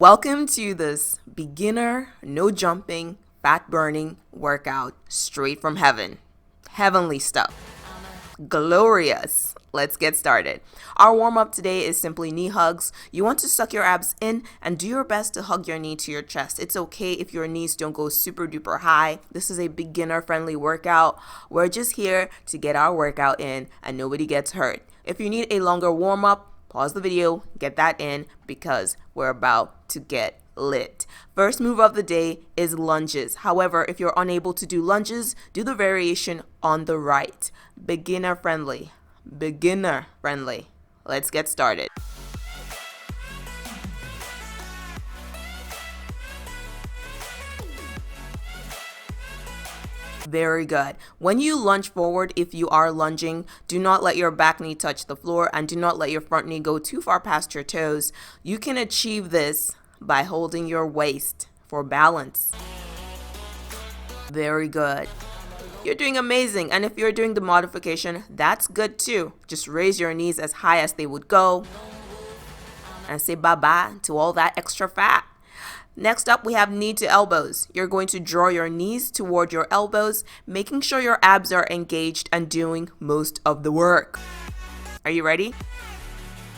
Welcome to this beginner, no jumping, fat burning workout straight from heaven. Heavenly stuff. Glorious. Let's get started. Our warm-up today is simply knee hugs. You want to suck your abs in and do your best to hug your knee to your chest. It's okay if your knees don't go super duper high. This is a beginner friendly workout. We're just here to get our workout in and nobody gets hurt. If you need a longer warm-up, pause the video, get that in because we're about to get lit. First move of the day is lunges. However, if you're unable to do lunges, do the variation on the right. Beginner friendly. Beginner friendly. Let's get started. Very good. When you lunge forward, if you are lunging, do not let your back knee touch the floor and do not let your front knee go too far past your toes. You can achieve this by holding your waist for balance. Very good. You're doing amazing. And if you're doing the modification, that's good too. Just raise your knees as high as they would go and say bye-bye to all that extra fat. Next up, we have knee to elbows. You're going to draw your knees toward your elbows, making sure your abs are engaged and doing most of the work. Are you ready?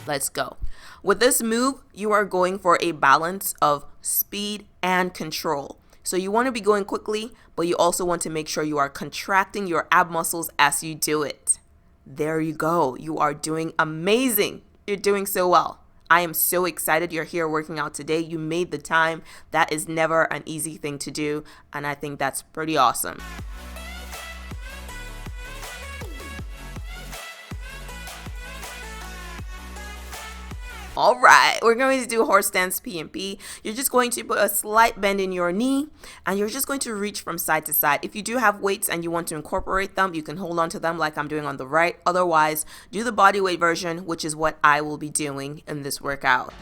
Let's go. With this move, you are going for a balance of speed and control. So you want to be going quickly, but you also want to make sure you are contracting your ab muscles as you do it. There you go. You are doing amazing. You're doing so well. I am so excited you're here working out today. You made the time. That is never an easy thing to do, and I think that's pretty awesome. All right, we're going to do horse stance P&P. You're just going to put a slight bend in your knee and you're just going to reach from side to side. If you do have weights and you want to incorporate them, you can hold on to them like I'm doing on the right. Otherwise, do the body weight version, which is what I will be doing in this workout.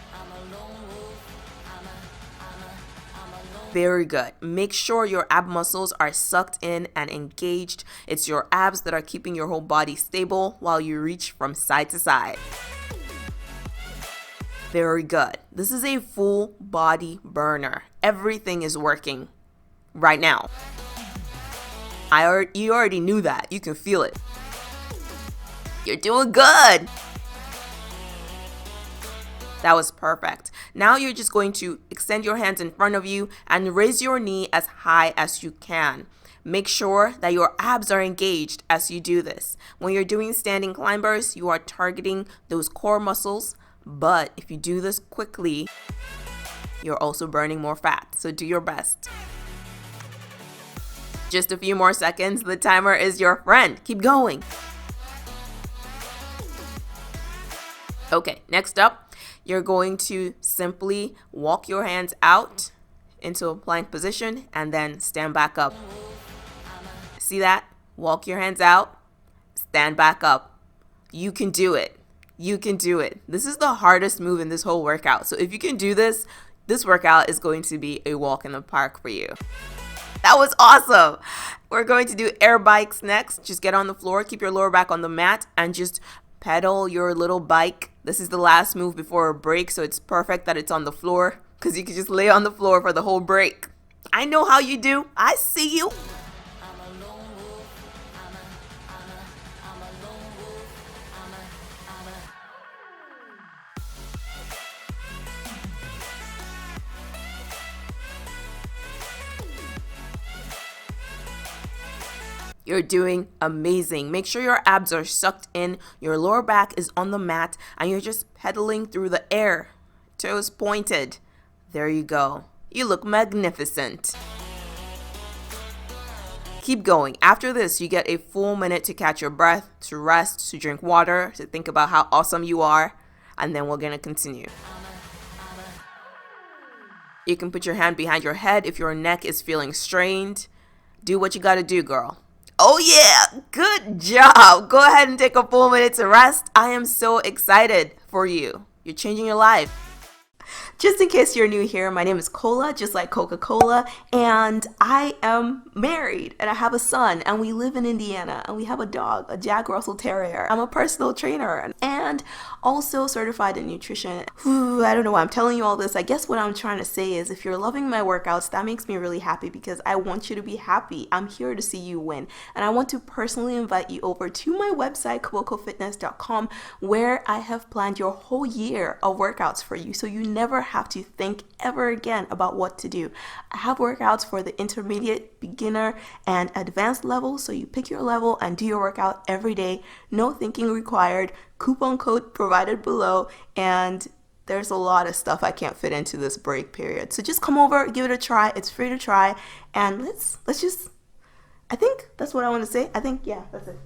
Very good. Make sure your ab muscles are sucked in and engaged. It's your abs that are keeping your whole body stable while you reach from side to side. Very good. This is a full body burner. Everything is working right now. You already knew that. You can feel it. You're doing good. That was perfect. Now you're just going to extend your hands in front of you and raise your knee as high as you can. Make sure that your abs are engaged as you do this. When you're doing standing climbers, you are targeting those core muscles. But if you do this quickly, you're also burning more fat. So do your best. Just a few more seconds. The timer is your friend. Keep going. Okay, next up, you're going to simply walk your hands out into a plank position and then stand back up. See that? Walk your hands out, stand back up. You can do it. You can do it. This is the hardest move in this whole workout. So if you can do this, this workout is going to be a walk in the park for you. That was awesome. We're going to do air bikes next. Just get on the floor, keep your lower back on the mat, and just pedal your little bike. This is the last move before a break, so it's perfect that it's on the floor because you can just lay on the floor for the whole break. I know how you do. I see you. You're doing amazing. Make sure your abs are sucked in, your lower back is on the mat, and you're just pedaling through the air. Toes pointed. There you go. You look magnificent. Keep going. After this, you get a full minute to catch your breath, to rest, to drink water, to think about how awesome you are, and then we're going to continue. You can put your hand behind your head if your neck is feeling strained. Do what you got to do, girl. Oh yeah, good job. Go ahead and take a full minute to rest. I am so excited for you. You're changing your life. Just in case you're new here, my name is Cola, just like Coca-Cola, and I am married, and I have a son, and we live in Indiana, and we have a dog, a Jack Russell Terrier. I'm a personal trainer, and also certified in nutrition. I don't know why I'm telling you all this. I guess what I'm trying to say is if you're loving my workouts, that makes me really happy because I want you to be happy. I'm here to see you win, and I want to personally invite you over to my website, KobokoFitness.com, where I have planned your whole year of workouts for you, so you never have to think ever again about what to do. I have workouts for the intermediate, beginner, and advanced level, so you pick your level and do your workout every day. No thinking required. Coupon code provided below, and there's a lot of stuff I can't fit into this break period. So just come over, give it a try. It's free to try, and let's just, I think that's what I want to say. Yeah, that's it.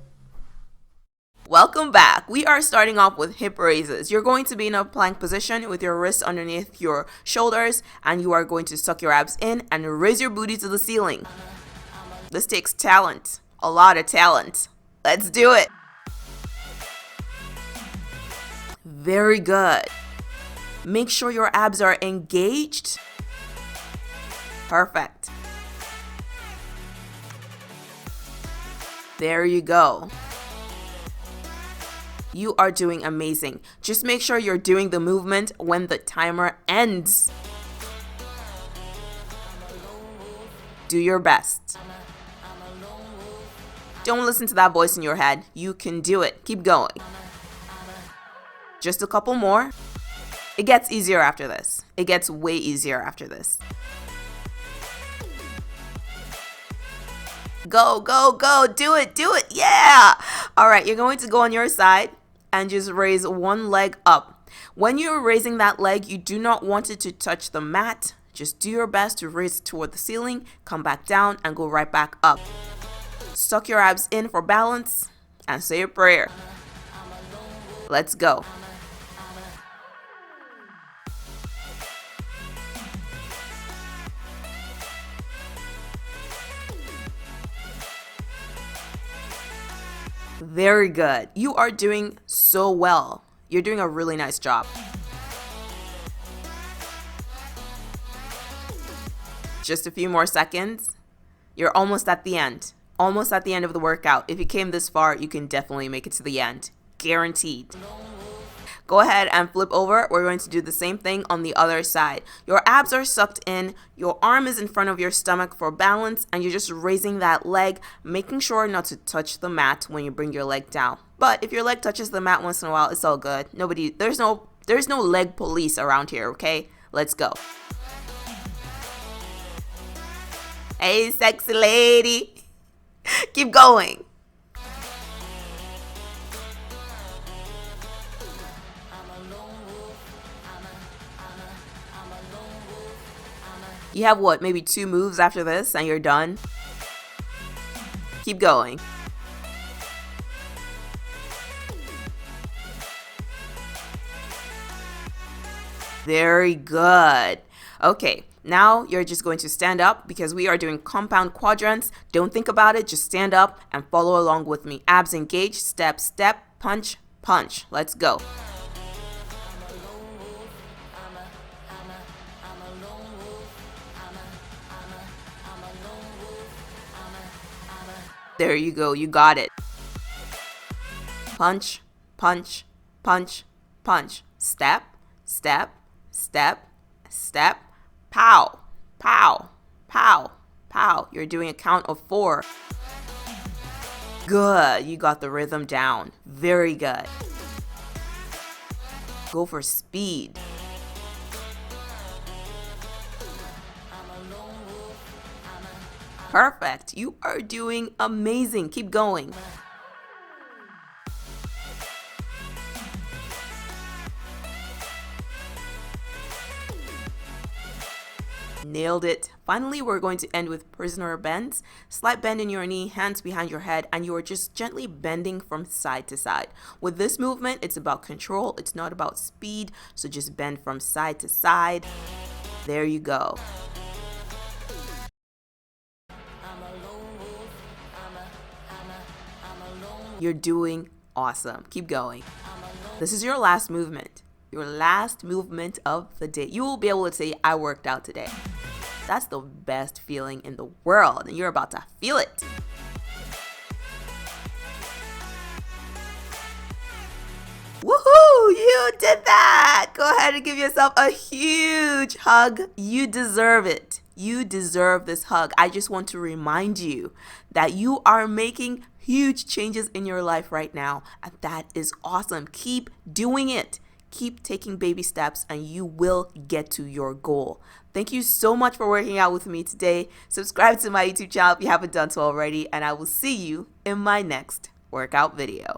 Welcome back. We are starting off with hip raises. You're going to be in a plank position with your wrists underneath your shoulders, and you are going to suck your abs in and raise your booty to the ceiling. This takes talent, a lot of talent. Let's do it. Very good. Make sure your abs are engaged. Perfect. There you go. You are doing amazing. Just make sure you're doing the movement when the timer ends. Do your best. Don't listen to that voice in your head. You can do it. Keep going. Just a couple more. It gets easier after this. It gets way easier after this. Go, go, go. Do it, do it. Yeah. All right, you're going to go on your side and just raise one leg up. When you're raising that leg, you do not want it to touch the mat. Just do your best to raise it toward the ceiling, come back down, and go right back up. Suck your abs in for balance and say a prayer. Let's go. Very good. You are doing so well. You're doing a really nice job. Just a few more seconds. You're almost at the end. Almost at the end of the workout. If you came this far, you can definitely make it to the end. Guaranteed. Go ahead and flip over. We're going to do the same thing on the other side. Your abs are sucked in, your arm is in front of your stomach for balance, and you're just raising that leg, making sure not to touch the mat when you bring your leg down. But if your leg touches the mat once in a while, it's all good. There's no leg police around here, okay? Let's go. Hey, sexy lady. Keep going. You have what, maybe 2 moves after this and you're done? Keep going. Very good. Okay, now you're just going to stand up because we are doing compound quadrants. Don't think about it, just stand up and follow along with me. Abs engaged, step, step, punch, punch. Let's go. There you go, you got it. Punch, punch, punch, punch. Step, step, step, step. Pow, pow, pow, pow. You're doing a count of 4. Good, you got the rhythm down. Very good. Go for speed. Perfect. You are doing amazing. Keep going. Nailed it. Finally, we're going to end with prisoner bends. Slight bend in your knee, hands behind your head, and you are just gently bending from side to side. With this movement, it's about control. It's not about speed. So just bend from side to side. There you go. You're doing awesome. Keep going. This is your last movement. your last movement of the day. You will be able to say, I worked out today. That's the best feeling in the world, and you're about to feel it. Woohoo! You did that! Go ahead and give yourself a huge hug. You deserve it. You deserve this hug. I just want to remind you that you are making huge changes in your life right now, and that is awesome. Keep doing it. Keep taking baby steps, and you will get to your goal. Thank you so much for working out with me today. Subscribe to my YouTube channel if you haven't done so already, and I will see you in my next workout video.